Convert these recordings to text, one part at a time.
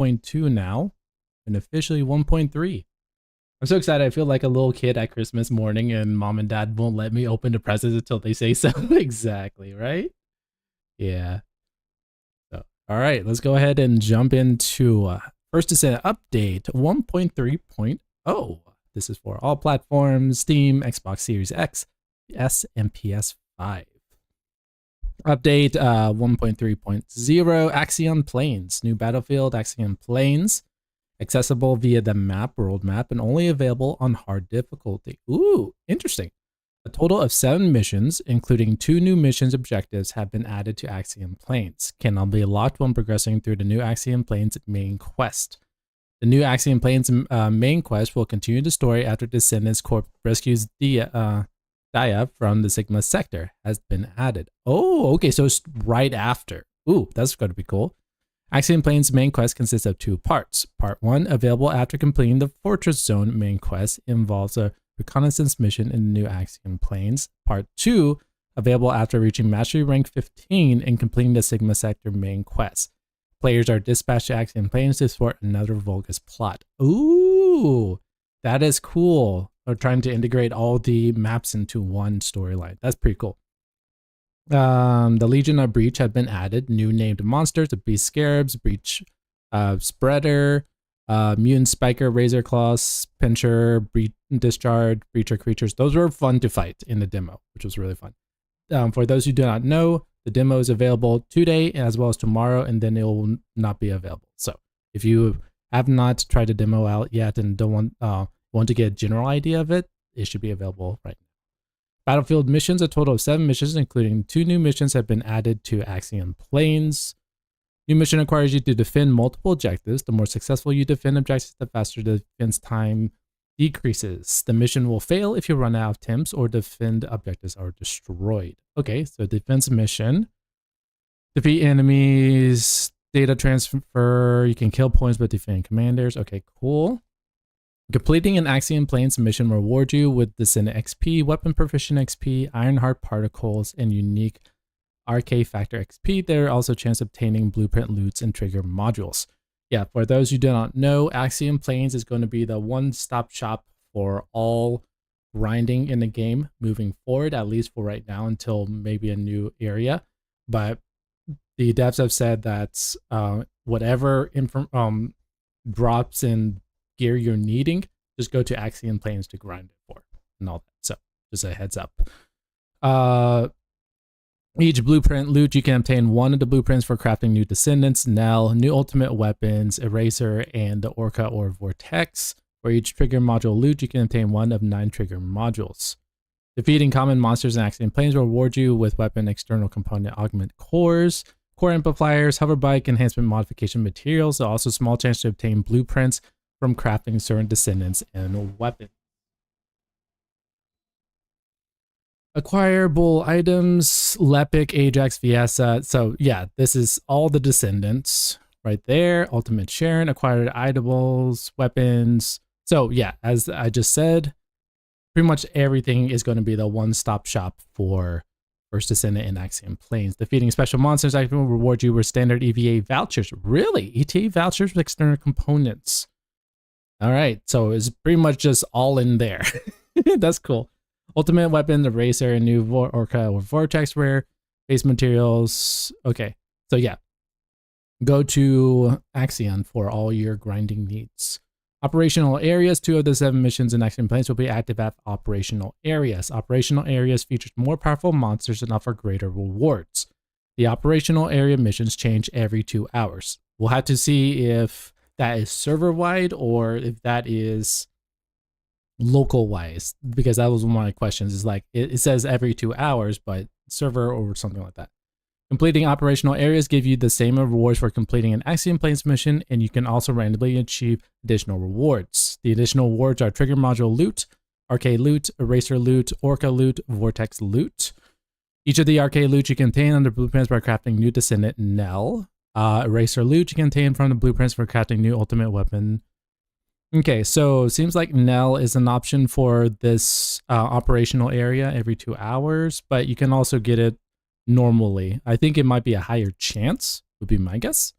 1.2 now, and officially 1.3. I'm so excited. I feel like a little kid at Christmas morning, and mom and dad won't let me open the presents until they say so. Exactly, right? Yeah. So, all right, let's go ahead and jump into first Descent update 1.3.0. This is for all platforms: Steam, Xbox Series X, S, and PS5. Update 1.3.0 Axion Plains. New battlefield, Axion Plains. Accessible via the map, world map, and only available on hard difficulty. Ooh, interesting. A total of 7 missions, including 2 new missions objectives, have been added to Axiom Plains. Can all be unlocked when progressing through the new Axiom Plains main quest. The new Axiom Plains main quest will continue the story after Descendants Corp rescues Dia from the Sigma sector. Has been added. Oh, okay, so it's right after. Ooh, that's going to be cool. Axiom Plains main quest consists of 2 parts. Part 1, available after completing the Fortress Zone main quest, involves a reconnaissance mission in the new Axiom Plains. Part 2, available after reaching Mastery Rank 15 and completing the Sigma Sector main quest. Players are dispatched to Axiom Plains to thwart another Vulgus plot. Ooh, that is cool. They're trying to integrate all the maps into one storyline. That's pretty cool. The Legion of Breach have been added. New named monsters: the Beast Scarabs, Breach Spreader, Mutant Spiker, Razor Claws, Pincher, Discharge, Breacher creatures. Those were fun to fight in the demo, which was really fun. For those who do not know, the demo is available today as well as tomorrow, and then it will not be available. So if you have not tried the demo out yet and don't want to get a general idea of it, it should be available right now. Battlefield missions, a total of 7 missions, including 2 new missions, have been added to Axiom Plains. New mission requires you to defend multiple objectives. The more successful you defend objectives, the faster the defense time decreases. The mission will fail if you run out of attempts or defend objectives are destroyed. Okay, so defense mission. Defeat enemies, data transfer, you can kill points but defend commanders. Okay, cool. Completing an Axiom Plains mission will reward you with Descendant XP, Weapon Proficient XP, Ironheart Particles, and unique RK Factor XP. There are also a chance of obtaining blueprint loots and trigger modules. Yeah, for those who do not know, Axiom Plains is going to be the one-stop shop for all grinding in the game moving forward, at least for right now, until maybe a new area. But the devs have said that whatever drops in gear you're needing, just go to Axiom Plains to grind it for and all that. So just a heads up. Each blueprint loot, you can obtain 1 of the blueprints for crafting new Descendants, Nell, new ultimate weapons, Eraser, and the Orca or Vortex. For each trigger module loot, you can obtain 1 of 9 trigger modules. Defeating common monsters in Axiom Plains will reward you with weapon external component augment cores, core amplifiers, hover bike enhancement modification materials. There's also a small chance to obtain blueprints from crafting certain Descendants and weapons. Acquirable items: Lepic, Ajax, Viesa. So yeah, this is all the Descendants right there. Ultimate Sharon, acquired items, weapons. So yeah, as I just said, pretty much everything is going to be the one-stop shop for First Descendant in Axiom Plains. Defeating special monsters will reward you with standard EVA vouchers. Really? ETA vouchers with external components. All right, so it's pretty much just all in there. That's cool. Ultimate weapon, the Racer, and new Orca or Vortex rare, base materials. Okay, so yeah, go to Axion for all your grinding needs. Operational areas: 2 of the 7 missions in Axiom Plains will be active at operational areas. Operational areas feature more powerful monsters and offer greater rewards. The operational area missions change every 2 hours. We'll have to see if that is server-wide or if that is local-wise, because that was one of my questions. Is like it says every 2 hours, but server or something like that. Completing operational areas give you the same rewards for completing an Axiom Plains mission, and you can also randomly achieve additional rewards. The additional rewards are trigger module loot, RK loot, Eraser loot, Orca loot, Vortex loot. Each of the RK loot you can obtain under blueprints by crafting new Descendant Nell. Eraser loot you can obtain from the blueprints for crafting new ultimate weapon. Okay, so it seems like Nell is an option for this operational area every 2 hours, but you can also get it normally. I think it might be a higher chance, would be my guess.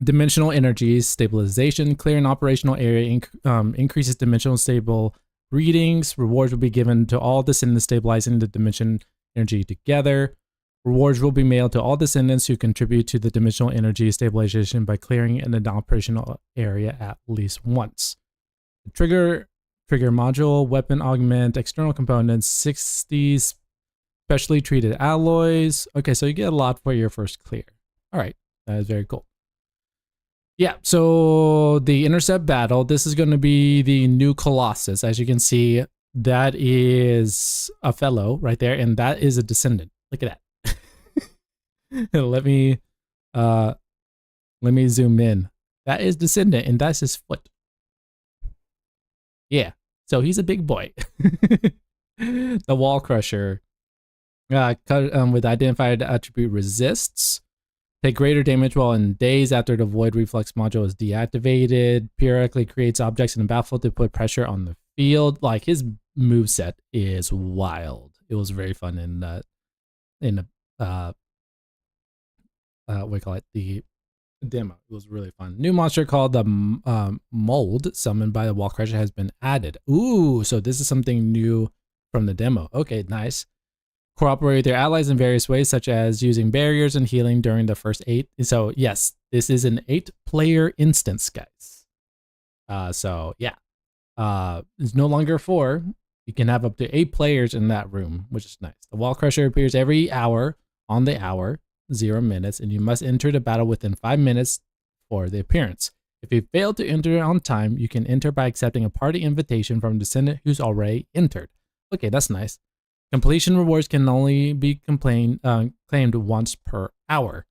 Dimensional energy stabilization. Clear an operational area increases dimensional stable readings. Rewards will be given to all descendants stabilizing the dimension energy together. Rewards will be mailed to all descendants who contribute to the dimensional energy stabilization by clearing an operational area at least once. Trigger module, weapon augment, external components, 60 specially treated alloys. Okay, so you get a lot for your first clear. All right, that is very cool. Yeah, so the intercept battle, this is going to be the new Colossus. As you can see, that is a fellow right there, and that is a descendant. Look at that. let me zoom in. That is descendant, and that's his foot. Yeah, so he's a big boy. The wall crusher with identified attribute resists. Take greater damage while in daze after the void reflex module is deactivated. Periodically creates objects in the battlefield to put pressure on the field. Like, his moveset is wild. It was very fun in the what do you call it? The demo. It was really fun. New monster called the Mold, summoned by the wall crusher, has been added. Ooh, so this is something new from the demo. Okay, nice. Cooperate with their allies in various ways, such as using barriers and healing during the first 8. So yes, this is an 8-player instance, guys. So yeah, it's no longer 4. You can have up to 8 players in that room, which is nice. The wall crusher appears every hour on the hour, 0 minutes, and you must enter the battle within 5 minutes for the appearance. If you fail to enter on time, you can enter by accepting a party invitation from a descendant who's already entered. Okay, that's nice. Completion rewards can only be claimed once per hour.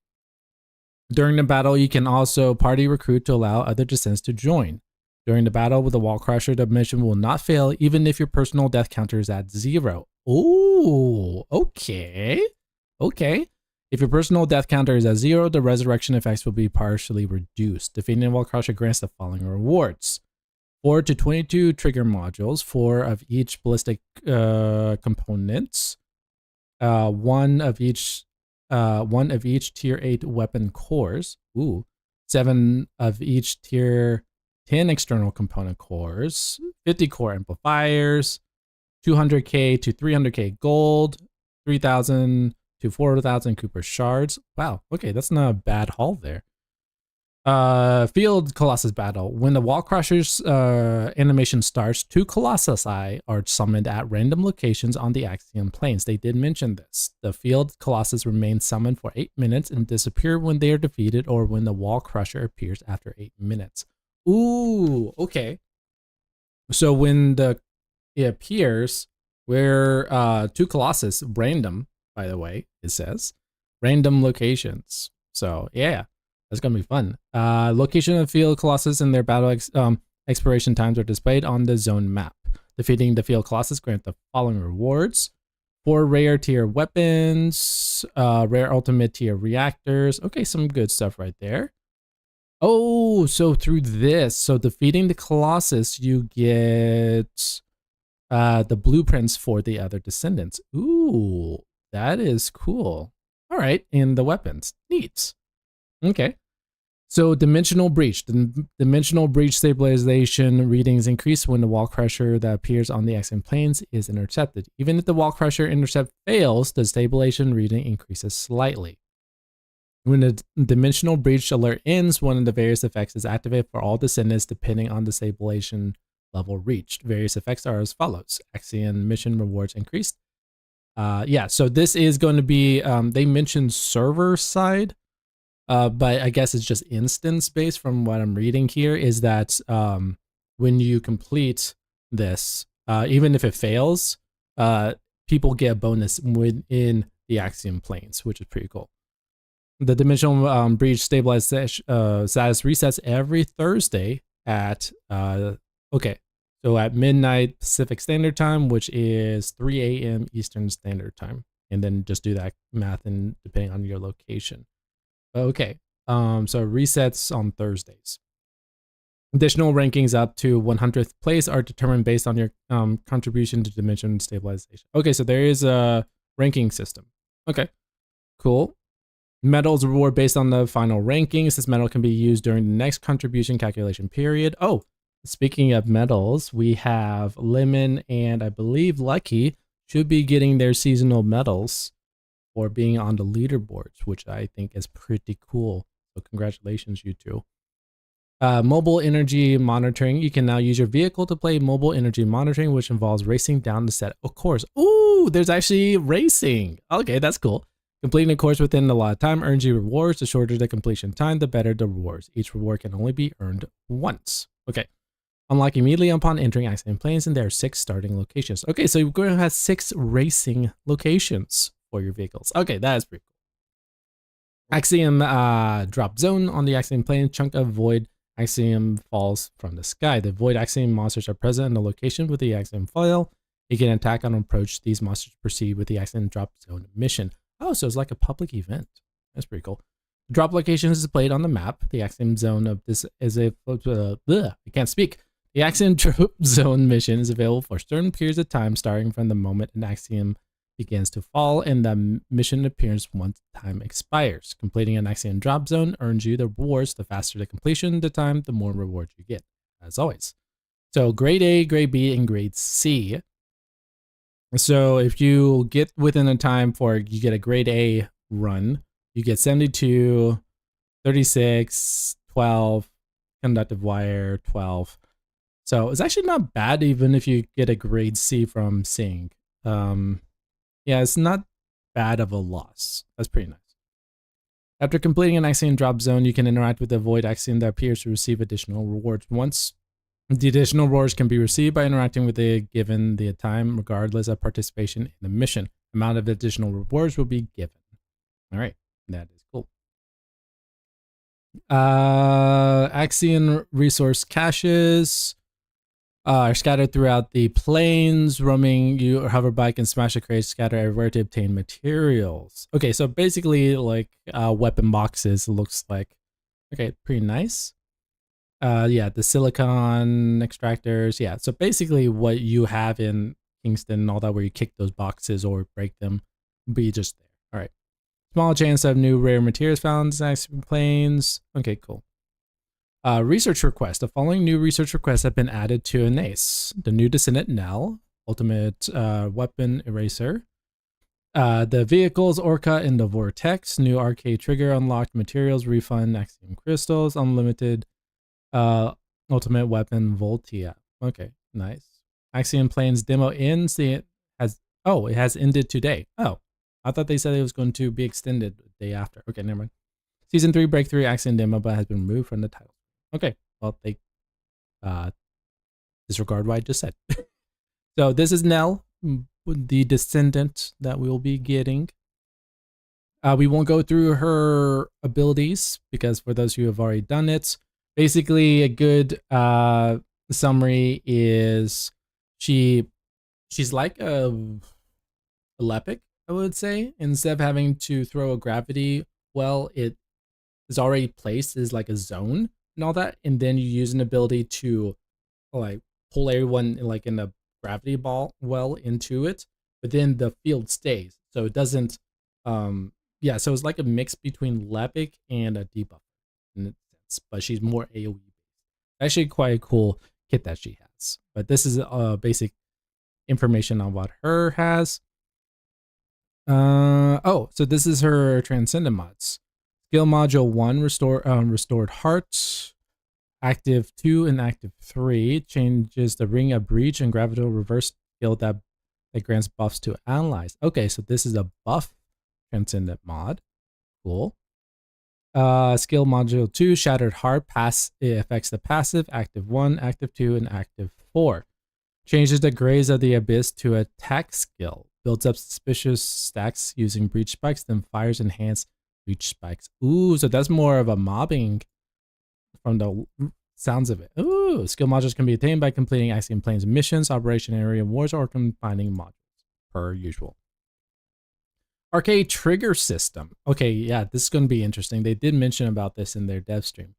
During the battle, you can also party recruit to allow other descendants to join. During the battle with the wall crusher, the mission will not fail even if your personal death counter is at 0. Oh, okay. Okay. If your personal death counter is at 0, the resurrection effects will be partially reduced. Defeating the wall crusher grants the following rewards. 4 to 22 trigger modules, 4 of each ballistic components, one of each tier 8 weapon cores. Ooh, 7 of each tier 10 external component cores, 50 core amplifiers, 200k to 300k gold, 3,000 to 4,000 Cooper shards. Wow, okay, that's not a bad haul there. Field Colossus battle. When the wall crusher's animation starts, 2 Colossi are summoned at random locations on the Axiom planes. They did mention this. The field Colossus remain summoned for 8 minutes and disappear when they are defeated or when the wall crusher appears after 8 minutes. Ooh, okay. So when it appears, where 2 Colossus, random, by the way, it says, random locations. So yeah. That's going to be fun. Location of Field Colossus and their battle expiration times are displayed on the zone map. Defeating the Field Colossus grant the following rewards. 4 rare tier weapons, rare ultimate tier reactors. Okay, some good stuff right there. Oh, so through this, so defeating the Colossus, you get the blueprints for the other descendants. Ooh, that is cool. All right, and the weapons. Neat. Okay. So dimensional breach. The dimensional breach stabilization readings increase when the wall crusher that appears on the Axiom planes is intercepted. Even if the wall crusher intercept fails, the stabilization reading increases slightly. When the dimensional breach alert ends, one of the various effects is activated for all descendants depending on the stabilization level reached. Various effects are as follows. Axiom mission rewards increased. Yeah, so this is going to be, they mentioned server side. But I guess it's just instance based from what I'm reading here, is that when you complete this, even if it fails, people get a bonus within the Axiom planes, which is pretty cool. The dimensional breach stabilized status resets every Thursday at, so at midnight Pacific Standard Time, which is 3 a.m. Eastern Standard Time. And then just do that math and depending on your location. Okay, so resets on Thursdays. Additional rankings up to 100th place are determined based on your contribution to dimension stabilization. Okay, so there is a ranking system. Okay, cool. Medals reward based on the final rankings. This medal can be used during the next contribution calculation period. Oh, speaking of medals, we have Lemon and I believe Lucky should be getting their seasonal medals for being on the leaderboards, which I think is pretty cool. So congratulations, you two. Mobile energy monitoring. You can now use your vehicle to play mobile energy monitoring, which involves racing down the set of course. Ooh, there's actually racing. Okay, that's cool. Completing a course within a lot of time earns you rewards. The shorter the completion time, the better the rewards. Each reward can only be earned once. Okay. Unlock immediately upon entering Axiom Plains, and there are 6 starting locations. Okay, so you're going to have 6 racing locations for your vehicles. Okay, that is pretty cool. Axiom drop zone on the Axiom Plains. Chunk of void Axiom falls from the sky. The void Axiom monsters are present in the location with the Axiom foil. You can attack on approach. These monsters proceed with the Axiom drop zone mission. Oh, so it's like a public event. That's pretty cool. The drop location is displayed on the map. The Axiom zone of this is a I can't speak. The Axiom drop zone mission is available for certain periods of time, starting from the moment an Axiom begins to fall, and the mission appears once time expires. Completing an Axiom drop zone earns you the rewards. The faster the completion the time, the more rewards you get, as always. So grade A, grade B, and grade C. So if you get within a time for, you get a grade A run, you get 72, 36, 12, conductive wire, 12. So it's actually not bad even if you get a grade C from Sing. Yeah, it's not bad of a loss. That's pretty nice. After completing an Axiom drop zone, you can interact with the void Axiom that appears to receive additional rewards. Once the additional rewards can be received by interacting with it given the time, regardless of participation in the mission. Amount of additional rewards will be given. All right, that is cool. Axiom resource caches are scattered throughout the plains. Roaming your hoverbike and smash a crate scatter everywhere to obtain materials. Okay, so basically like weapon boxes, it looks like. Okay, pretty nice. Yeah, the silicon extractors. Yeah, so basically what you have in Kingston and all that, where you kick those boxes or break them, be just there. All right. Small chance of new rare materials found in Axiom Plains. Okay, cool. Research request. The following new research requests have been added to Anace. The new Descendant Nell, Ultimate Weapon Eraser. The vehicles Orca in the Vortex. New arcade trigger unlocked. Materials refund. Axiom crystals. Unlimited Ultimate Weapon Voltia. Okay, nice. Axiom Plains demo ends. It has ended today. Oh, I thought they said it was going to be extended the day after. Okay, never mind. Season 3 Breakthrough Axiom demo, but has been removed from the title. Okay, well, they disregard what I just said. So this is Nell, the descendant that we'll be getting. We won't go through her abilities because for those who have already done it, basically a good summary is she's like a Lepic, I would say. Instead of having to throw a gravity well, it is already placed as like a zone and all that, and then you use an ability to like pull everyone like in a gravity ball well into it, but then the field stays, so it doesn't yeah, so it's like a mix between Lepic and a debuff in a sense, but she's more AoE based. Actually quite a cool kit that she has, but this is basic information on what her has. Oh, so this is her Transcendent mods. Skill module 1, restored heart. Active 2 and active 3 changes the ring of breach and gravitational reverse skill that grants buffs to allies. Okay, so this is a buff Transcendent mod. Cool. Skill module 2, shattered heart. It affects the passive, active 1, active 2, and active 4. Changes the graze of the abyss to attack skill. Builds up suspicious stacks using breach spikes, then fires enhanced breach spikes. Ooh, so that's more of a mobbing from the sounds of it. Ooh, skill modules can be attained by completing Axiom Plains missions, Operation Area Wars, or combining modules, per usual. Arcade trigger system. Okay, yeah, this is going to be interesting. They did mention about this in their dev stream.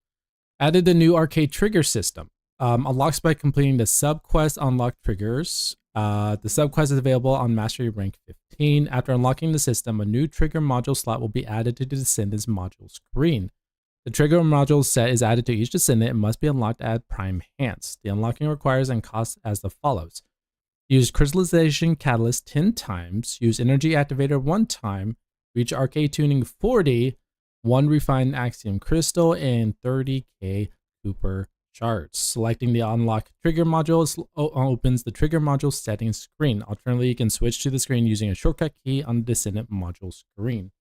Added the new arcade trigger system. Unlocks by completing the sub-quest unlock triggers. The subquest is available on Mastery Rank 15. After unlocking the system, a new trigger module slot will be added to the Descendants module screen. The trigger module set is added to each Descendant and must be unlocked at Prime Hands. The unlocking requires and costs as the follows. Use Crystallization Catalyst 10 times, use Energy Activator 1 time, reach Arcade Tuning 40, 1 Refined Axiom Crystal, and 30k Cooper Shards. Selecting the unlock trigger module opens the trigger module settings screen. Alternatively, you can switch to the screen using a shortcut key on the Descendant module screen.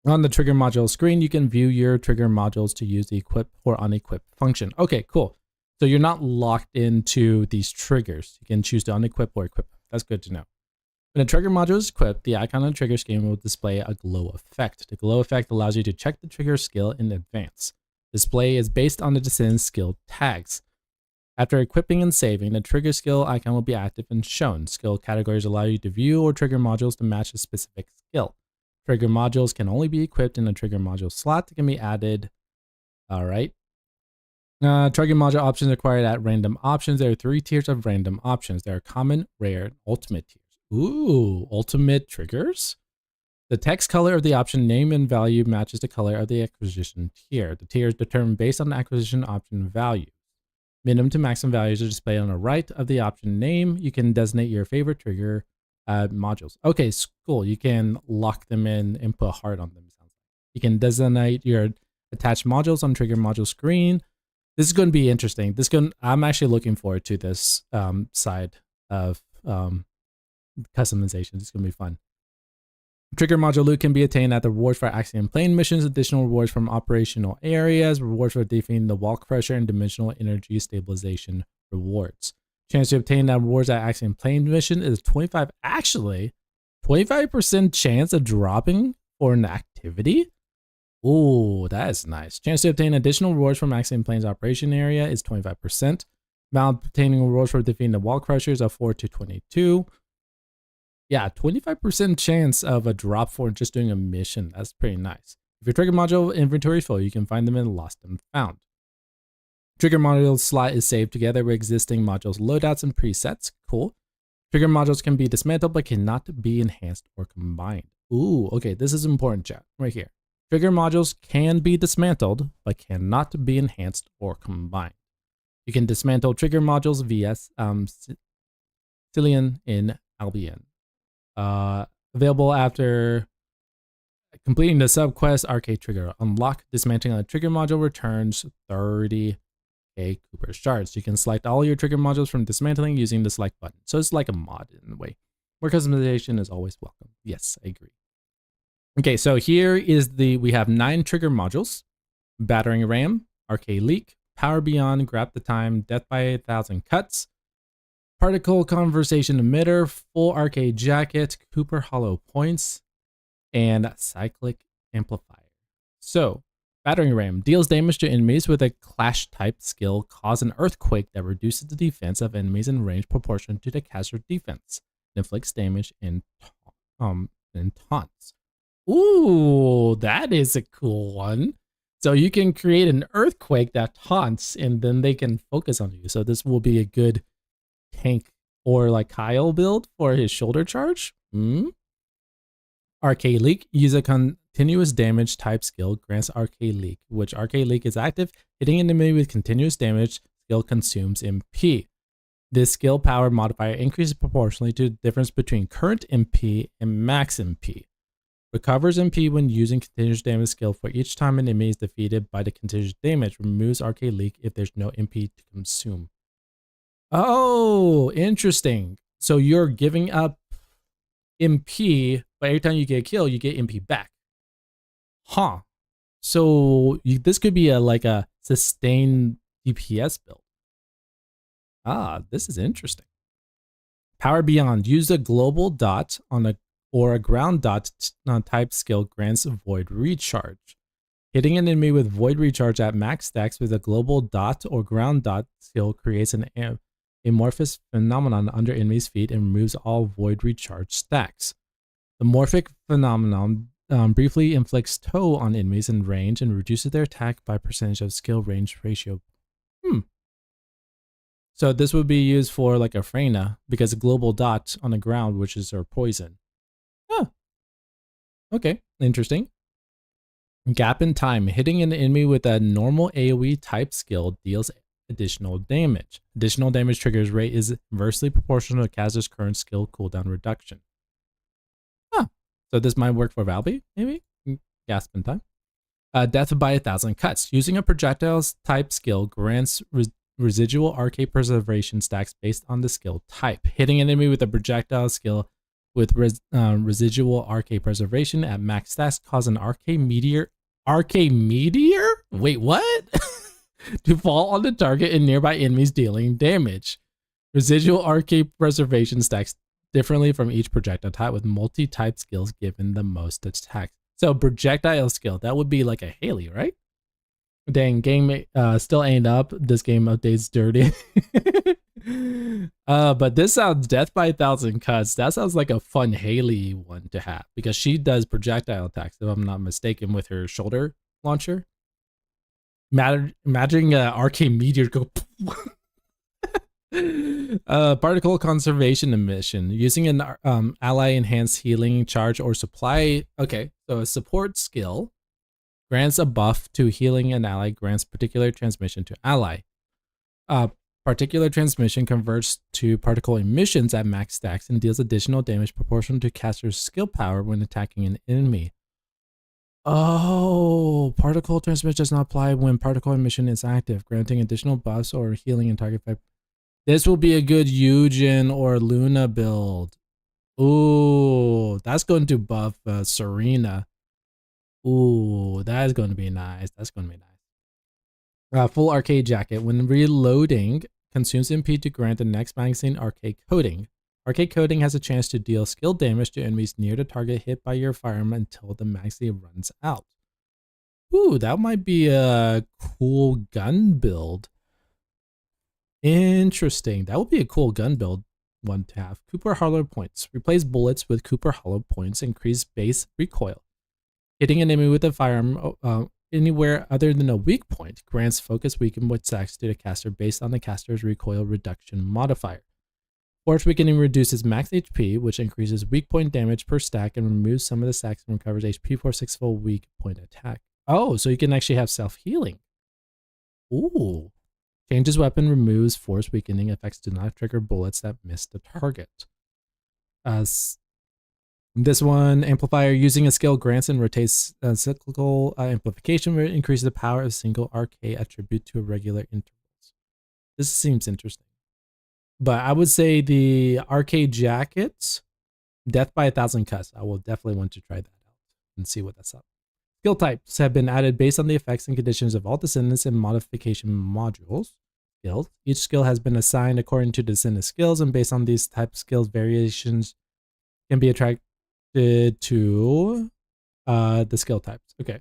On the trigger module screen, you can view your trigger modules to use the equip or unequip function. Okay, cool. So you're not locked into these triggers. You can choose to unequip or equip. That's good to know. When a trigger module is equipped, the icon on the trigger screen will display a glow effect. The glow effect allows you to check the trigger skill in advance. Display is based on the Descendant skill tags. After equipping and saving, the trigger skill icon will be active and shown. Skill categories allow you to view or trigger modules to match a specific skill. Trigger modules can only be equipped in a trigger module slot that can be added. All right. Trigger module options acquired at random options. There are 3 tiers of random options. There are common, rare, and ultimate tiers. Ooh, ultimate triggers? The text color of the option name and value matches the color of the acquisition tier. The tier is determined based on the acquisition option value. Minimum to maximum values are displayed on the right of the option name. You can designate your favorite trigger modules. Okay, cool. You can lock them in and put a heart on them. You can designate your attached modules on trigger module screen. This is going to be interesting. I'm actually looking forward to this side of customization. It's going to be fun. Trigger module loot can be attained at the rewards for Axiom Plane missions, additional rewards from operational areas, rewards for defeating the wall crusher, and dimensional energy stabilization rewards. Chance to obtain that rewards at Axiom Plane mission is 25% chance of dropping for an activity. Ooh, that is nice. Chance to obtain additional rewards from Axiom Plane's operation area is 25%. Amount obtaining rewards for defeating the wall crushers of 4 to 22. Yeah, 25% chance of a drop for just doing a mission. That's pretty nice. If your trigger module inventory is full, you can find them in Lost and Found. Trigger module slot is saved together with existing modules, loadouts, and presets. Cool. Trigger modules can be dismantled but cannot be enhanced or combined. Ooh, okay, this is important, chat, right here. Trigger modules can be dismantled but cannot be enhanced or combined. You can dismantle trigger modules via Cillian in Albion. Available after completing the subquest Arcade Trigger. Unlock dismantling a trigger module returns 30k Cooper Shards. You can select all your trigger modules from dismantling using the select button. So it's like a mod in a way. More customization is always welcome. Yes, I agree. Okay, so here is we have 9 trigger modules: Battering Ram, Arcade Leak, Power Beyond, Grab the Time, Death by 1,000 Cuts, Particle Conversation Emitter, Full Arcade Jacket, Cooper Hollow Points, and Cyclic Amplifier. So, Battering Ram deals damage to enemies with a Clash type skill, cause an earthquake that reduces the defense of enemies in range proportion to the caster's defense. It inflicts damage and taunts. Ooh, that is a cool one. So you can create an earthquake that taunts, and then they can focus on you. So this will be a good tank or like Kyle build for his shoulder charge. Arcade Leak. Use a continuous damage type skill, grants Arcade Leak, which Arcade Leak is active. Hitting an enemy with continuous damage skill consumes MP. This skill power modifier increases proportionally to the difference between current MP and max MP. Recovers MP when using continuous damage skill for each time an enemy is defeated by the continuous damage. Removes Arcade Leak if there's no MP to consume. Oh, interesting. So you're giving up MP, but every time you get a kill, you get MP back. Huh. So this could be like a sustained DPS build. Ah, this is interesting. Power Beyond. Use a global dot on a ground dot type skill grants Void Recharge. Hitting an enemy with Void Recharge at max stacks with a global dot or ground dot skill creates an amorphous phenomenon under enemies' feet and removes all Void Recharge stacks. The morphic phenomenon briefly inflicts tow on enemies in range and reduces their attack by percentage of skill range ratio. So this would be used for like a Freyna because a global dot on the ground, which is her poison. Oh, okay, interesting. Gap in time. Hitting an enemy with a normal AoE type skill deals additional damage. Additional damage triggers rate is inversely proportional to caster's current skill cooldown reduction. Huh. So this might work for Valby, maybe? Gasp in time. Death by 1,000 cuts. Using a projectiles type skill grants residual RK preservation stacks based on the skill type. Hitting an enemy with a projectile skill with residual RK preservation at max stacks cause an RK meteor. RK meteor? Wait, what? To fall on the target and nearby enemies, dealing damage. Residual RK preservation stacks differently from each projectile type, with multi-type skills given the most attacks. So projectile skill, that would be like a Haley, right? Dang, game still ain't up. This game updates dirty. But this sounds death by 1,000 cuts. That sounds like a fun Haley one to have because she does projectile attacks, if I'm not mistaken, with her shoulder launcher. Imagining RK meteor go. Particle conservation mission using an ally enhanced healing charge or supply. Okay, so a support skill grants a buff to healing an ally, grants particular transmission to ally. Particular transmission converts to particle emissions at max stacks and deals additional damage proportional to caster's skill power when attacking an enemy. Oh, particle transmission does not apply when particle emission is active, granting additional buffs or healing in target fight. This will be a good Eugen or Luna build. Ooh, that's going to buff Serena. Ooh, that is going to be nice. That's going to be nice. Full arcade jacket. When reloading, consumes MP to grant the next magazine arcade coating. Arcade coating has a chance to deal skill damage to enemies near the target hit by your firearm until the magazine runs out. Ooh, that might be a cool gun build. Interesting. That would be a cool gun build one to have. Cooper Hollow points. Replace bullets with Cooper Hollow points. Increase base recoil. Hitting an enemy with a firearm anywhere other than a weak point grants focus weaken with stacks to the caster based on the caster's recoil reduction modifier. Force weakening reduces max HP, which increases weak point damage per stack and removes some of the stacks and recovers HP for 6 full weak point attack. Oh, so you can actually have self-healing. Ooh. Changes weapon, removes force weakening. Effects do not trigger bullets that miss the target. This one, amplifier, using a skill grants and rotates cyclical amplification, where it increases the power of a single RK attribute to irregular intervals. This seems interesting. But I would say the RK jackets, death by 1,000 cuts. I will definitely want to try that out and see what that's up. Skill types have been added based on the effects and conditions of all descendants and modification modules. Skills. Each skill has been assigned according to descendant skills, and based on these type skills, variations can be attracted to the skill types. Okay.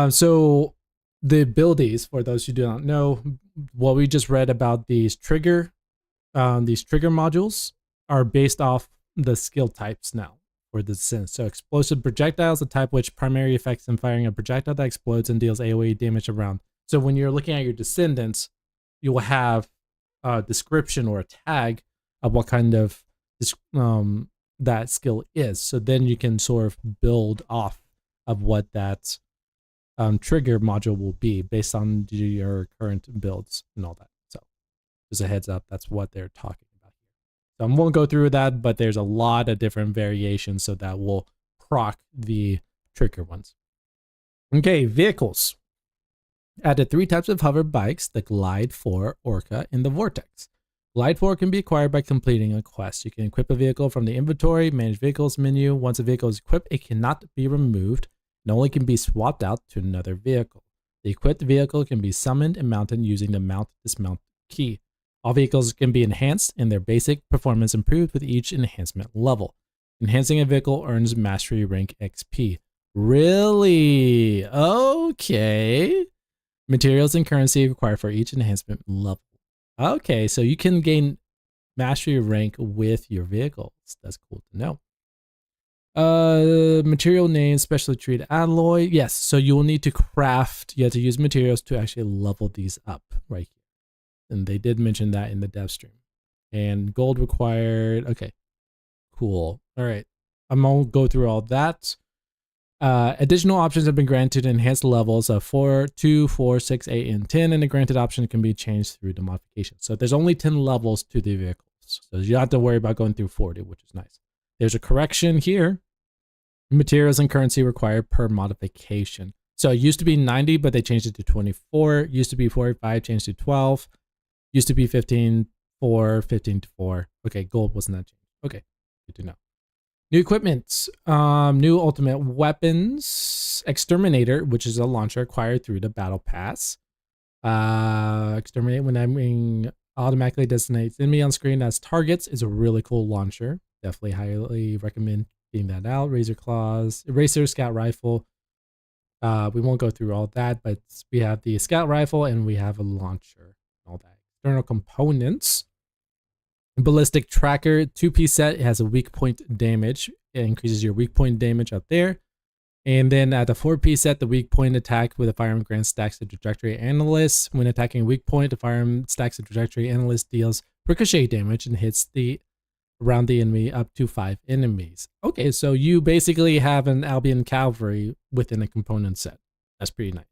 So the abilities, for those who do not know, what we just read about these trigger modules are based off the skill types now. For the sense. So explosive projectiles, the type which primary effects in firing a projectile that explodes and deals AoE damage around. So when you're looking at your descendants, you will have a description or a tag of what kind of that skill is. So then you can sort of build off of what that trigger module will be based on your current builds and all that. So just a heads up, that's what they're talking about. So I won't go through that, but there's a lot of different variations, so that will proc the trigger ones. Okay, vehicles. Added 3 types of hover bikes, the Glide 4, Orca, and the Vortex. Glide 4 can be acquired by completing a quest. You can equip a vehicle from the inventory, manage vehicles menu. Once a vehicle is equipped, it cannot be removed and only can be swapped out to another vehicle. The equipped vehicle can be summoned and mounted using the mount dismount key. All vehicles can be enhanced and their basic performance improved with each enhancement level. Enhancing a vehicle earns mastery rank XP. Really? Okay. Materials and currency required for each enhancement level. Okay, so you can gain mastery rank with your vehicles. That's cool to know. Material name, specially treated alloy. Yes, so you will need to craft. You have to use materials to actually level these up right here. And they did mention that in the dev stream. And gold required. Okay, cool. All right. I'm going to go through all that. Additional options have been granted to enhance the levels of 4, 2, 4, 6, 8, and 10, and the granted option can be changed through the modification. So there's only 10 levels to the vehicles. So you don't have to worry about going through 40, which is nice. There's a correction here. Materials and currency required per modification. So it used to be 90, but they changed it to 24. It used to be 45, changed to 12. Used to be 15, 4, 15 to 4. Okay, gold wasn't that changed. Okay, good to know. New equipment, new ultimate weapons, exterminator, which is a launcher acquired through the battle pass. Exterminate when aiming automatically designates enemy on screen as targets is a really cool launcher. Definitely highly recommend getting that out. Razor claws, eraser, scout rifle. We won't go through all that, but we have the scout rifle and we have a launcher. All that external components. Ballistic tracker 2-piece set. It has a weak point damage. It increases your weak point damage up there. And then at the 4-piece set, the weak point attack with a firearm grants stacks the trajectory analyst. When attacking a weak point, the firearm stacks the trajectory analyst deals ricochet damage and hits around the enemy up to 5 enemies. Okay, so you basically have an Albion cavalry within a component set. That's pretty nice.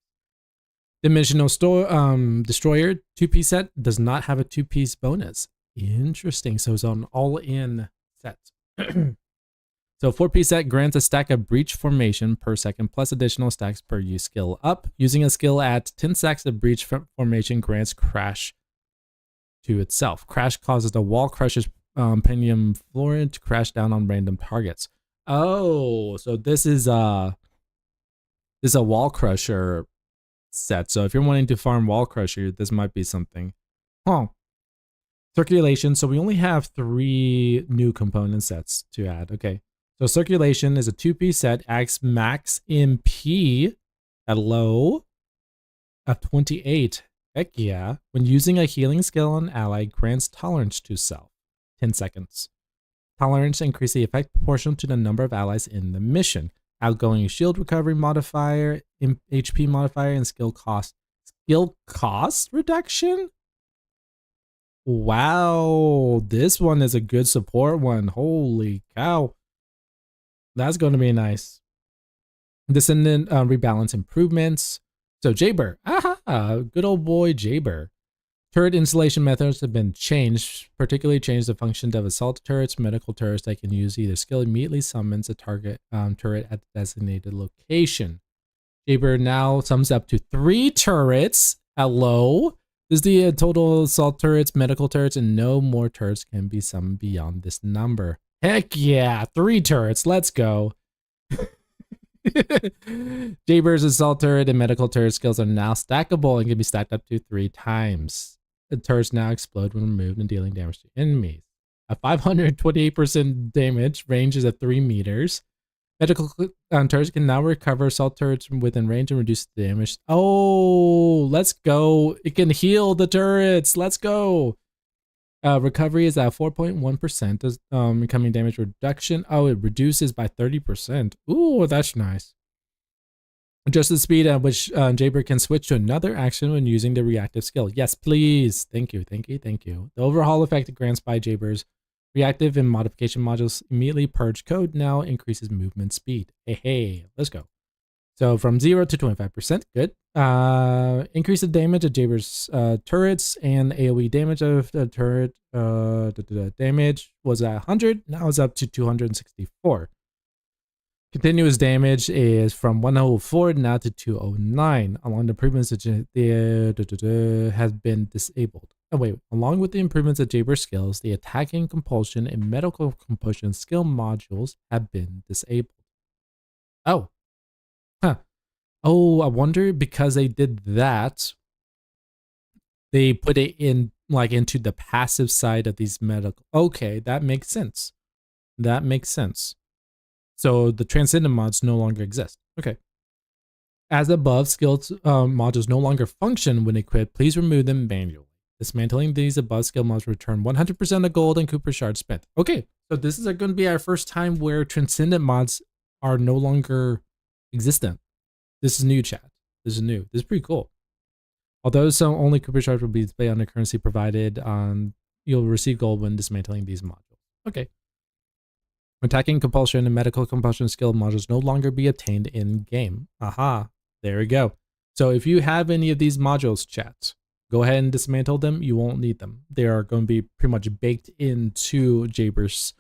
Dimensional destroyer 2-piece set does not have a 2-piece bonus. Interesting. So it's an all-in set. So 4-piece set grants a stack of breach formation per second plus additional stacks per use skill up. Using a skill adds 10 stacks of breach formation grants crash to itself. Crash causes the wall crusher's pinion floor to crash down on random targets. Oh, so this is a wall crusher set. So if you're wanting to farm wall crusher, this might be something. Huh. Circulation. So we only have 3 new component sets to add. Okay. So circulation is a 2-piece set, adds max MP at low of 28. Heck yeah. When using a healing skill on ally, grants tolerance to self. 10 seconds. Tolerance increases the effect proportional to the number of allies in the mission. Outgoing shield recovery modifier, HP modifier, and skill cost. Skill cost reduction? Wow, this one is a good support one. Holy cow. That's going to be nice. Descendant rebalance improvements. So Jaber. Aha, good old boy Jaber. Turret installation methods have been changed, particularly changed the function of assault turrets, medical turrets that can use either skill immediately summons a target turret at the designated location. Jaber now sums up to 3 turrets at low. This is the total assault turrets, medical turrets, and no more turrets can be summoned beyond this number. Heck yeah, 3 turrets, let's go. Jaber's assault turret and medical turret skills are now stackable and can be stacked up to 3 times. The turrets now explode when removed and dealing damage to enemies. A 528% damage, range is at 3 meters. Medical turrets can now recover assault turrets from within range and reduce the damage. Oh, let's go. It can heal the turrets. Let's go. Recovery is at 4.1%. Incoming damage reduction. Oh, it reduces by 30%. Ooh, that's nice. Adjust the speed at which Jaber can switch to another action when using the reactive skill. Yes, please. Thank you, thank you, thank you. The overhaul effect grants by Jaber's reactive and modification modules immediately purge code now increases movement speed. Hey, let's go. So from 0 to 25%, good. Increase the damage of Jaber's turrets and AoE damage of the turret damage was at 100, now it's up to 264. Continuous damage is from 104 now to 209. Along the improvements that has been disabled. Oh wait, along with the improvements of Jaber's skills, the attacking compulsion and medical compulsion skill modules have been disabled. Oh. Huh. Oh, I wonder because they did that, they put it in like into the passive side of these medical. Okay, that makes sense. That makes sense. So the transcendent mods no longer exist. Okay. As above, skilled modules no longer function when equipped. Please remove them manually. Dismantling these above skill mods return 100% of gold and Cooper shards spent. Okay, so this is going to be our first time where transcendent mods are no longer existent. This is new, chat. This is new. This is pretty cool. Although some only supercharge will be displayed on the currency provided on, you'll receive gold when dismantling these modules. Okay. Attacking compulsion and medical compulsion skill modules no longer be obtained in game. Aha, there we go. So if you have any of these modules, chat, go ahead and dismantle them. You won't need them. They are going to be pretty much baked into Jaber's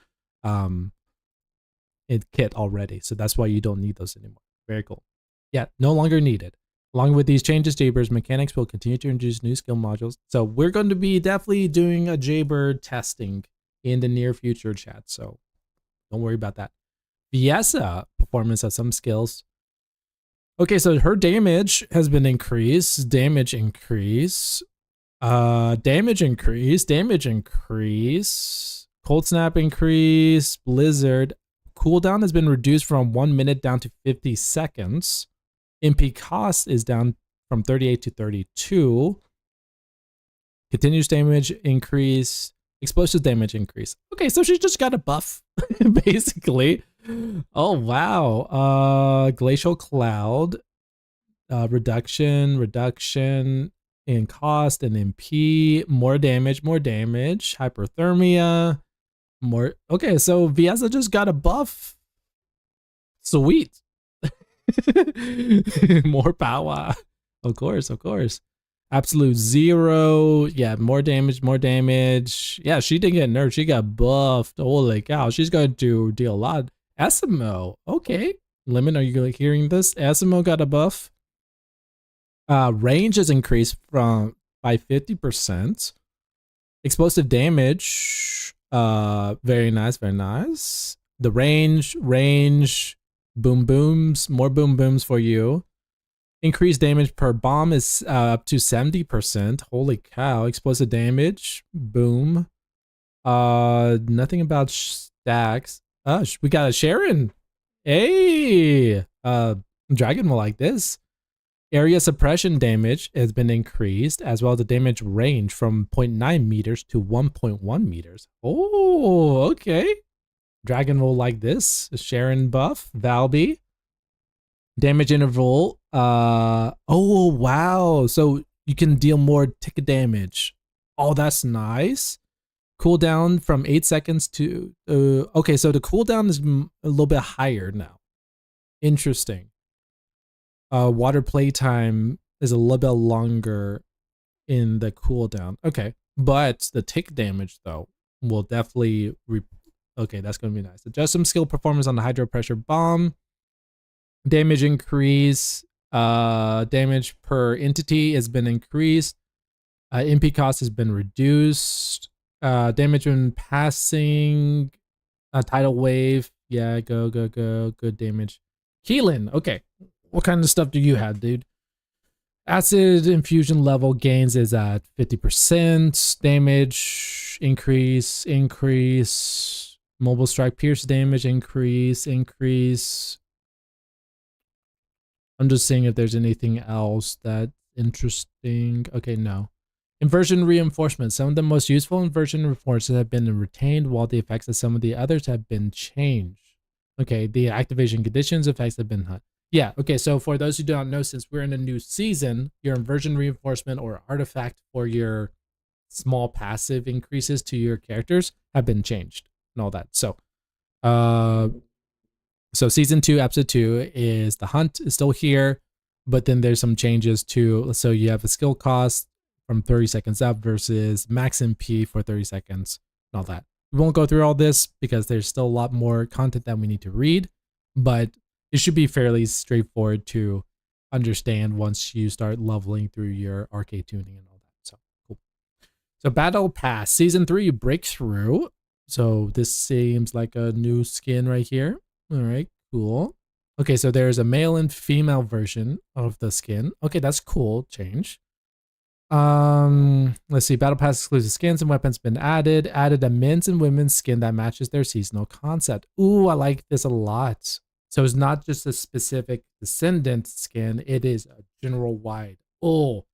kit already. So that's why you don't need those anymore. Very cool. Yeah, no longer needed. Along with these changes, Jaber's mechanics will continue to introduce new skill modules. So we're going to be definitely doing a Jaber testing in the near future, chat. So don't worry about that. Viessa, performance of some skills. Okay, so her damage has been increased. Damage increase. Damage increase. Damage increase. Cold snap increase. Blizzard. Cooldown has been reduced from 1 minute down to 50 seconds. MP cost is down from 38 to 32. Continuous damage increase. Explosive damage increase. Okay, so she just got a buff, basically. Oh, wow. Glacial Cloud. Reduction in cost and MP. More damage. Hyperthermia. More. Okay, so Viessa just got a buff. Sweet. More power. Of course. Absolute zero. Yeah, more damage. Yeah, she didn't get nerfed. She got buffed. Holy cow. She's going to deal a lot. Asimo. Okay. Lemon, are you hearing this? Asimo got a buff. Range is increased by 50%. Explosive damage. Very nice. The range. Boom booms. More boom booms for you. Increased damage per bomb is up to 70%. Holy cow. Explosive damage. Boom. Nothing about stacks. We got a Sharon. Hey. Dragon will like this. Area suppression damage has been increased, as well as the damage range from 0.9 meters to 1.1 meters. Oh, okay. Dragon will like this. Sharon buff. Valby. Damage interval. Oh, wow. So you can deal more tick damage. Oh, that's nice. Cooldown from 8 seconds to... okay, so the cooldown is a little bit higher now. Interesting. Water playtime is a little bit longer in the cooldown. Okay, but the tick damage, though, will definitely... okay, that's going to be nice. Adjust some skill performance on the hydro pressure bomb. Damage increase. Damage per entity has been increased. MP cost has been reduced. Damage when passing. Tidal wave. Yeah, go. Good damage. Keelan. Okay. What kind of stuff do you have, dude? Acid infusion level gains is at 50%. Damage increase. Mobile strike pierce damage increase. I'm just seeing if there's anything else that's interesting. Okay, no. Inversion reinforcement. Some of the most useful inversion reinforcements have been retained, while the effects of some of the others have been changed. Okay, the activation conditions effects have been... yeah, okay, so for those who do not know, since we're in a new season, your inversion reinforcement or artifact for your small passive increases to your characters have been changed and all that. So, so season 2, episode 2 is the hunt is still here, but then there's some changes to, so you have a skill cost from 30 seconds up versus max MP for 30 seconds and all that. We won't go through all this because there's still a lot more content that we need to read, but it should be fairly straightforward to understand once you start leveling through your arcade tuning and all that. So cool. So Battle Pass Season 3 Breakthrough. So this seems like a new skin right here. All right, cool. Okay, so there's a male and female version of the skin. Okay, that's cool. Change. Let's see. Battle Pass exclusive skins and weapons been added. Added a men's and women's skin that matches their seasonal concept. Ooh, I like this a lot. So it's not just a specific descendant skin. It is a general wide. Oh,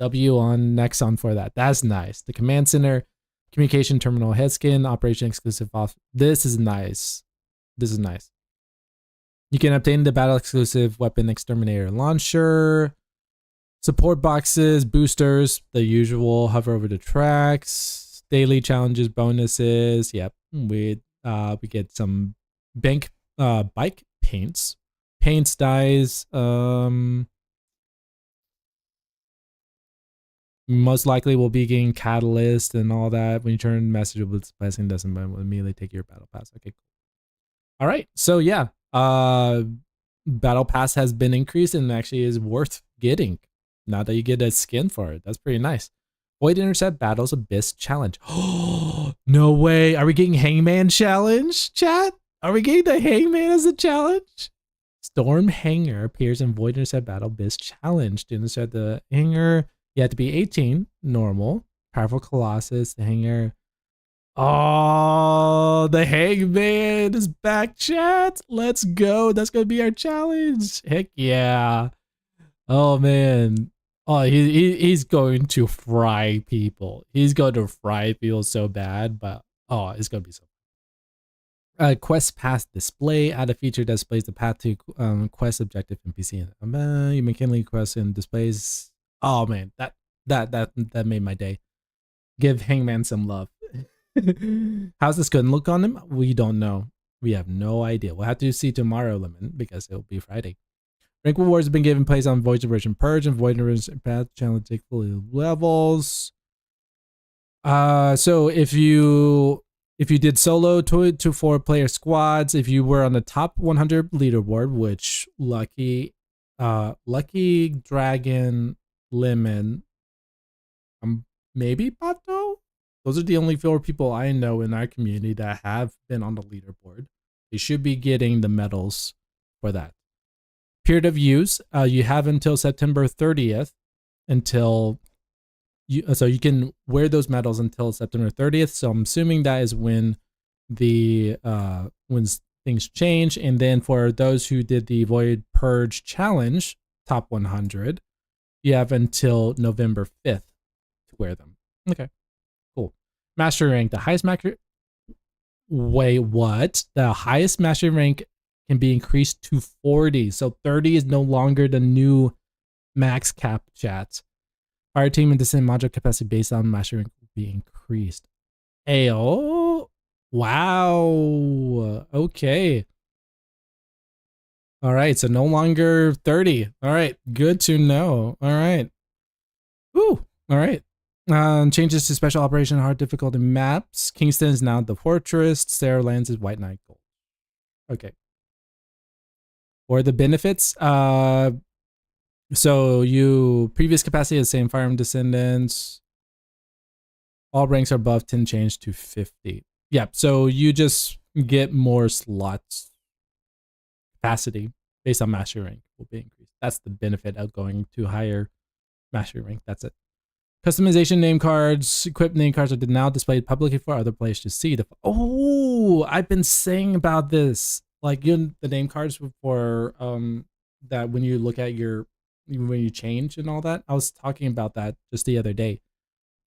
W on Nexon for that. That's nice. The command center, communication terminal head skin, operation exclusive off. This is nice. You can obtain the battle exclusive weapon exterminator launcher. Support boxes, boosters, the usual. Hover over the tracks, daily challenges, bonuses. Yep, we get some bike paints, dyes. Most likely we'll be getting catalyst and all that. When you turn message with blessing doesn't immediately take your battle pass. Okay, cool. All right, so yeah, battle pass has been increased and actually is worth getting now that you get a skin for it. That's pretty nice. Void Intercept Battles Abyss Challenge. Oh, no way. Are we getting Hangman Challenge, chat? Are we getting the Hangman as a challenge? Storm Hanger appears in Void Intercept Battle Abyss Challenge. To intercept the Hanger, you have to be 18, normal. Powerful Colossus, the Hanger. Oh, the Hangman is back, chat. Let's go. That's going to be our challenge. Heck yeah. Oh, man. Oh, he's going to fry people. He's going to fry people so bad, but oh, it's going to be so quest path display. Add a feature that displays the path to quest objective NPC. You mechanically quest and displays. Oh man, that made my day. Give Hangman some love. How's this gonna look on him? We don't know. We have no idea. We'll have to see tomorrow, Lemon, because it'll be Friday. Rank rewards have been given place on Void Diversion Purge and Void Diversion Path Challenge take fully levels. So if you did solo 2 to 4 player squads, if you were on the top 100 leaderboard, which Lucky Dragon, Lemon, maybe Pato, those are the only 4 people I know in our community that have been on the leaderboard. They should be getting the medals for that. Period of use, you have until September 30th until so you can wear those medals until September 30th. So I'm assuming that is when the when things change. And then for those who did the Void Purge Challenge, top 100, you have until November 5th to wear them. Okay, cool. Mastery rank, the highest mastery. Wait, what? The highest mastery rank can be increased to 40. So 30 is no longer the new max cap, chat. Fire team and descent module capacity based on mastery rank will be increased. Ayo. Wow. Okay. All right. So no longer 30. All right. Good to know. All right. Ooh. All right. Changes to special operation hard difficulty maps. Kingston is now the fortress. Sarah Lands is White Knight Gold. Okay. Or the benefits. So you previous capacity is the same. Firearm Descendants. All ranks are above 10 change to 50. Yeah, so you just get more slots. Capacity based on mastery rank will be increased. That's the benefit of going to higher mastery rank. That's it. Customization name cards. Equipped name cards are now displayed publicly for other players to see. Oh, I've been saying about this. Like the name cards for that when you look at when you change and all that. I was talking about that just the other day.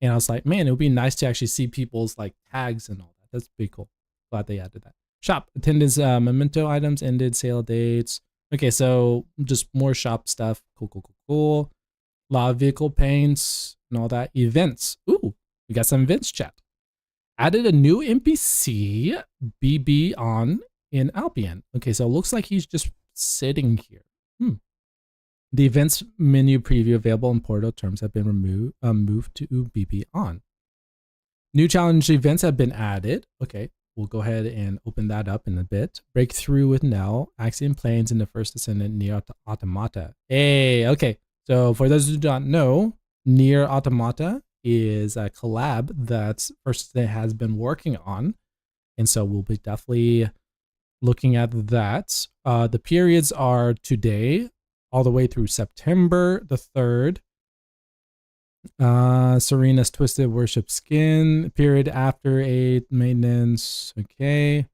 And I was like, man, it would be nice to actually see people's like tags and all that. That's pretty cool. Glad they added that. Shop attendance, memento items, ended sale dates. Okay, so just more shop stuff. Cool. A lot of vehicle paints and all that. Events. Ooh, we got some events, chat. Added a new NPC, BB on in Albion. Okay, so it looks like he's just sitting here. The events menu preview available in Portal terms have been moved to BB on. New challenge events have been added. Okay, we'll go ahead and open that up in a bit. Breakthrough with Nell, Axiom Planes in the First Descendant, Nier Automata. Hey, okay. So for those who don't know, Nier Automata is a collab that First Descendant has been working on. And so we'll be definitely looking at that. The periods are today, all the way through September the 3rd. Serena's Twisted Worship Skin. Period after 8 maintenance. Okay.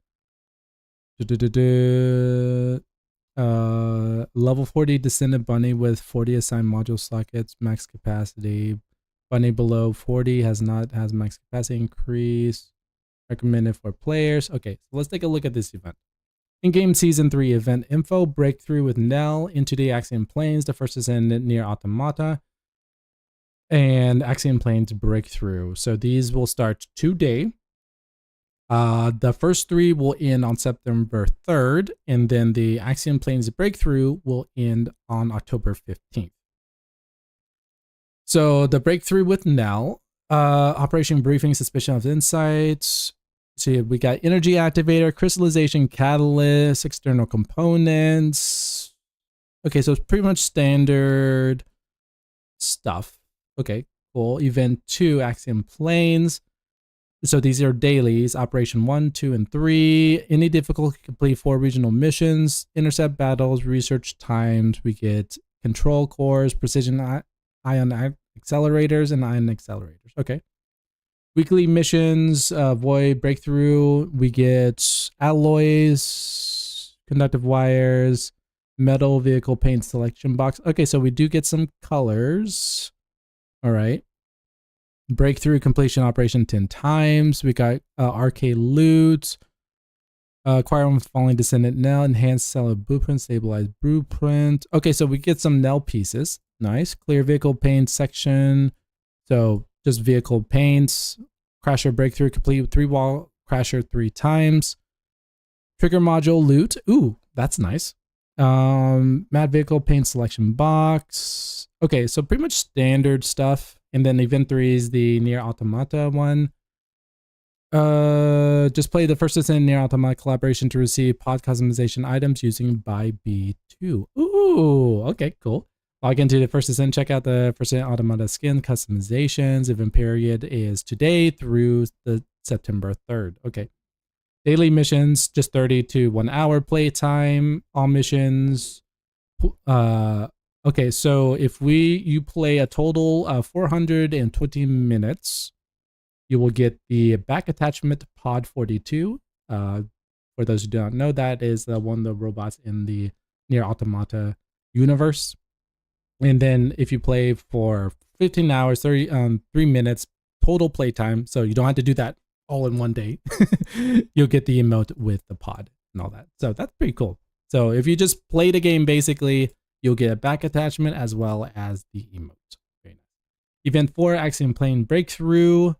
Level 40 Descendant Bunny with 40 assigned module sockets. Max capacity. Bunny below 40 has max capacity increase. Recommended for players. Okay, so let's take a look at this event. In-game Season 3 event info, breakthrough with Nell into the Axiom Plains, the First Descendant Nier Automata. and Axiom Planes Breakthrough. So these will start today. The first 3 will end on September 3rd, and then the Axiom Planes Breakthrough will end on October 15th. So the breakthrough with Nell, Operation Briefing, Suspicion of Insights. See, we got Energy Activator, Crystallization Catalyst, External Components. Okay, so it's pretty much standard stuff. Okay, cool. Event 2, Axiom Planes. So these are dailies, Operation 1, 2, and 3. Any difficulty, complete 4 regional missions, intercept battles, research times. We get control cores, precision ion accelerators, and ion accelerators. Okay. Weekly missions, void, breakthrough. We get alloys, conductive wires, metal vehicle paint selection box. Okay, so we do get some colors. All right. Breakthrough completion operation 10 times. We got arcade loot. Acquire one falling descendant Nell. Enhanced cell blueprint. Stabilized blueprint. Okay, so we get some Nell pieces. Nice. Clear vehicle paint section. So just vehicle paints. Crasher breakthrough. Complete 3 wall crasher 3 times. Trigger module loot. Ooh, that's nice. Mad vehicle paint selection box. Okay, so pretty much standard stuff. And then event 3 is the Near Automata one. Just play the first Ascent Near Automata collaboration to receive pod customization items using by B2. Ooh, okay, cool. Log into the first Ascent, check out the first Ascent Automata skin customizations. Event period is today through the September 3rd. Okay. Daily missions, just 30 to 1 hour playtime. All missions. Okay, so if you play a total of 420 minutes, you will get the back attachment pod 42. For those who do not know, that is one of the robots in the Near Automata universe. And then if you play for 15 hours, 3 minutes total playtime, so you don't have to do that all in one day, you'll get the emote with the pod and all that. So that's pretty cool. So if you just play the game, basically, you'll get a back attachment as well as the emote. Very nice. Event 4, Axiom Plane Breakthrough.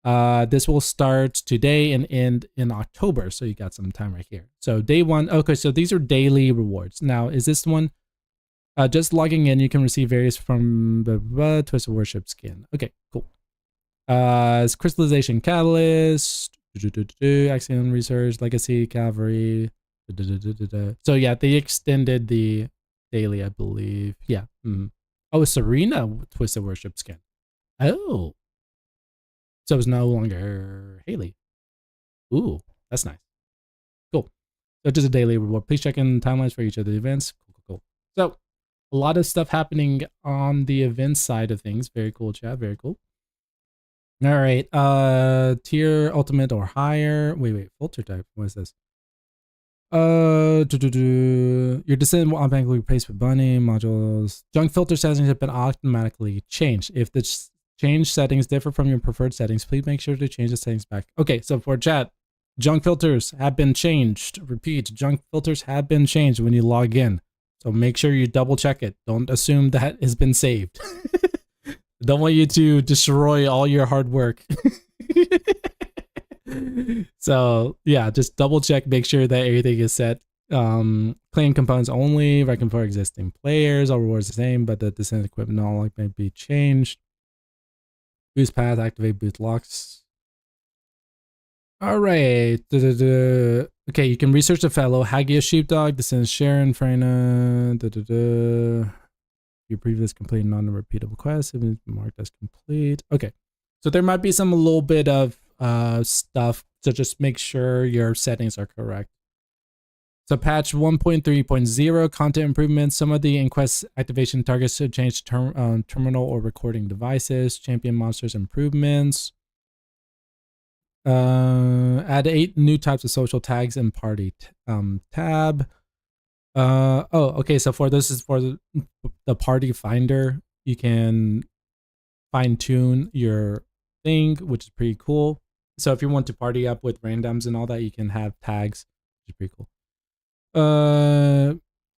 This will start today and end in October. So you got some time right here. So day 1. Okay, so these are daily rewards. Now, is this one? Just logging in, you can receive various from the Twisted Worship skin. Okay, cool. It's Crystallization Catalyst, Axiom Research, Legacy, Cavalry. So yeah, they extended the daily, I believe. Yeah. Oh, Serena Twisted Worship skin. Oh. So it's no longer Haley. Ooh, that's nice. Cool. So just a daily reward. Please check in timelines for each of the events. Cool. So a lot of stuff happening on the event side of things. Very cool, chat. Very cool. All right. Tier ultimate or higher. Wait. Filter type. What is this? Your descent will automatically replace with bunny modules. Junk filter settings have been automatically changed. If the change settings differ from your preferred settings, please make sure to change the settings back. Okay, so for chat, junk filters have been changed. Repeat, junk filters have been changed when you log in. So make sure you double check it. Don't assume that has been saved. Don't want you to destroy all your hard work. So yeah, just double check, make sure that everything is set. Claim components only, recommend for existing players. All rewards the same, but the descent equipment all may be changed. Boost path, activate boost locks. All right. Okay, you can research the fellow Hagia sheepdog, descent Sharon, Freyna. Your previous complete non-repeatable quest have been marked as complete. Okay, so there might be some a little bit of stuff, so just make sure your settings are correct. So patch 1.3.0 content improvements. Some of the in-quest activation targets should change to terminal or recording devices. Champion monsters improvements. Add 8 new types of social tags in party tab. Okay, so this is for the party finder. You can fine tune your thing, which is pretty cool. So if you want to party up with randoms and all that, you can have tags, which is pretty cool.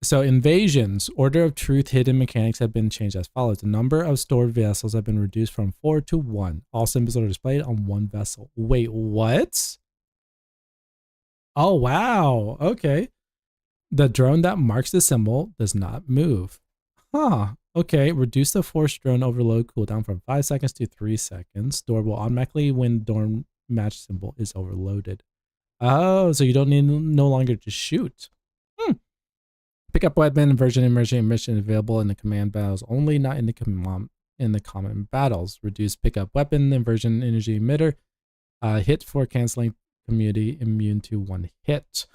So invasions, order of truth hidden mechanics have been changed as follows. The number of stored vessels have been reduced from 4 to 1. All symbols are displayed on one vessel. Wait, what? Oh, wow. Okay. The drone that marks the symbol does not move. Huh. Okay. Reduce the force drone overload cooldown from 5 seconds to 3 seconds. Door will automatically when door match symbol is overloaded. Oh, so you don't need no longer to shoot. Pick up weapon version emerging mission available in the command battles only, not in the common battles. Reduce pickup weapon inversion energy emitter. Hit for canceling community immune to 1 hit.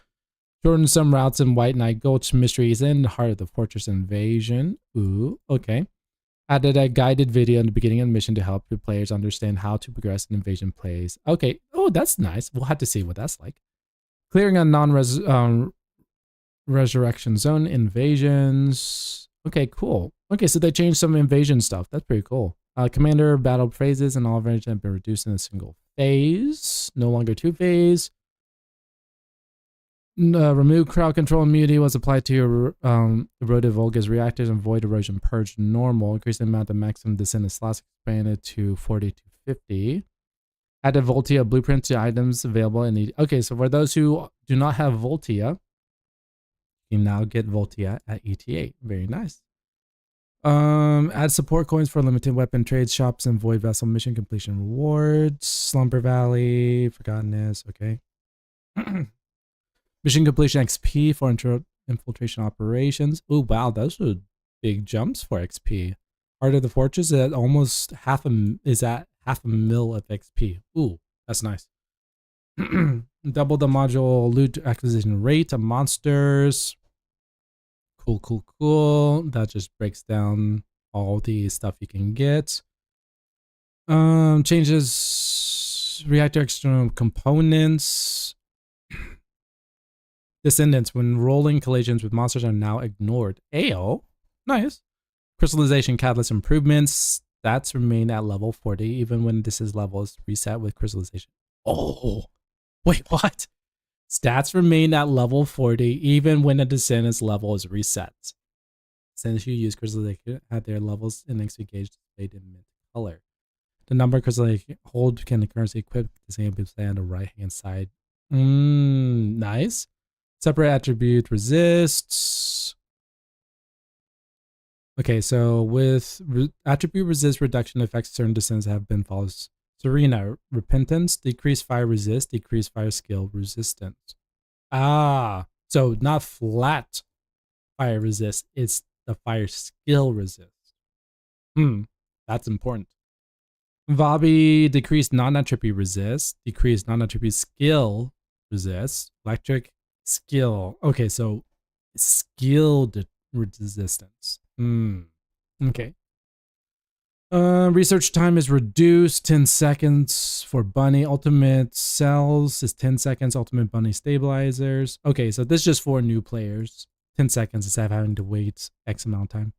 Shorten some routes in White Knight Gulch Mysteries in Heart of the Fortress Invasion. Ooh, okay. Added a guided video in the beginning of the mission to help your players understand how to progress in invasion plays. Okay. Oh, that's nice. We'll have to see what that's like. Clearing a resurrection zone invasions. Okay, cool. Okay, so they changed some invasion stuff. That's pretty cool. Commander battle phases and all invasions have been reduced in a single phase. No longer 2-phase. Remove crowd control immunity was applied to your eroded Volgas reactors and void erosion purge normal. Increase the amount of maximum descent slots expanded to 40 to 50. Added Voltia blueprint to items available in the. Okay, so for those who do not have Voltia, you now get Voltia at ETA. Very nice. Add support coins for limited weapon trades, shops, and void vessel mission completion rewards. Slumber Valley, Forgottenness. Okay. Mission completion XP for infiltration operations. Oh wow, those are big jumps for XP. Heart of the Fortress at almost half a mil of XP. Ooh, that's nice. Double the module loot acquisition rate of monsters. Cool. That just breaks down all the stuff you can get. Changes reactor external components. Descendants, when rolling collisions with monsters are now ignored. Ayo. Nice. Crystallization catalyst improvements. Stats remain at level 40 even when this is level is reset with crystallization. Oh. Wait, what? Stats remain at level 40 even when a descendant's level is reset. Since you use crystallization at their levels and next engage displayed in mint color. The number of crystallization hold can currently equip the same display on the right hand side. Nice. Separate attribute resists. Okay, so with attribute resist reduction effects, certain descents have been false. Serena, repentance, decrease fire resist, decrease fire skill resistance. Ah, so not flat fire resist, it's the fire skill resist. That's important. Vabi, decrease non-attribute resist, decrease non-attribute skill resist, electric skill. Okay, so skill resistance. Okay. Research time is reduced 10 seconds for bunny. Ultimate cells is 10 seconds. Ultimate bunny stabilizers. Okay, so this is just for new players. 10 seconds instead of having to wait X amount of time.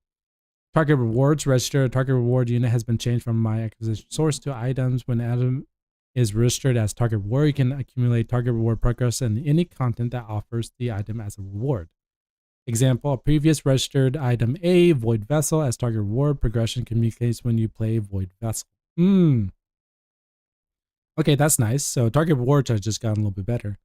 Target rewards register. Target reward unit has been changed from my acquisition source to items. When item is registered as target reward, you can accumulate target reward progress and any content that offers the item as a reward. Example, a previous registered item A, Void Vessel, as target reward. Progression communicates when you play Void Vessel. Okay, that's nice. So target rewards have just gotten a little bit better.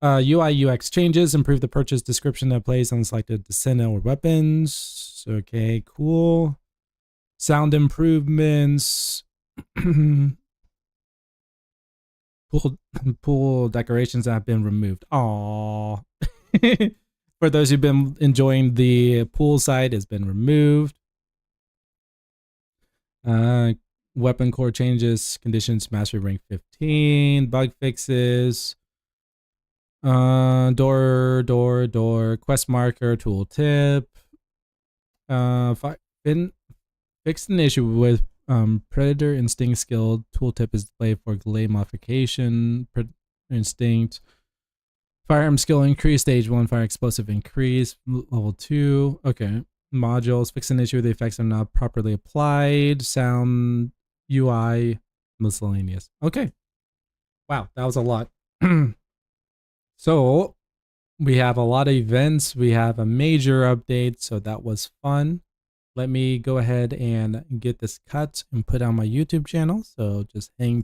UI UX changes, improve the purchase description that plays on selected descendant or weapons. Okay, cool. Sound improvements. Pool decorations that have been removed. Aww. For those who've been enjoying the pool side, has been removed. Weapon core changes, conditions, mastery rank 15, bug fixes. Door, quest marker, tool tip. Fixed an issue with predator instinct skill. Tooltip is displayed for delay modification. Instinct. Firearm skill increase, stage 1 fire explosive increase, level 2. Okay. Modules, fix an issue with the effects are not properly applied. Sound, UI, miscellaneous. Okay. Wow, that was a lot. So, We have a lot of events. We have a major update, so that was fun. Let me go ahead and get this cut and put on my YouTube channel. So just hang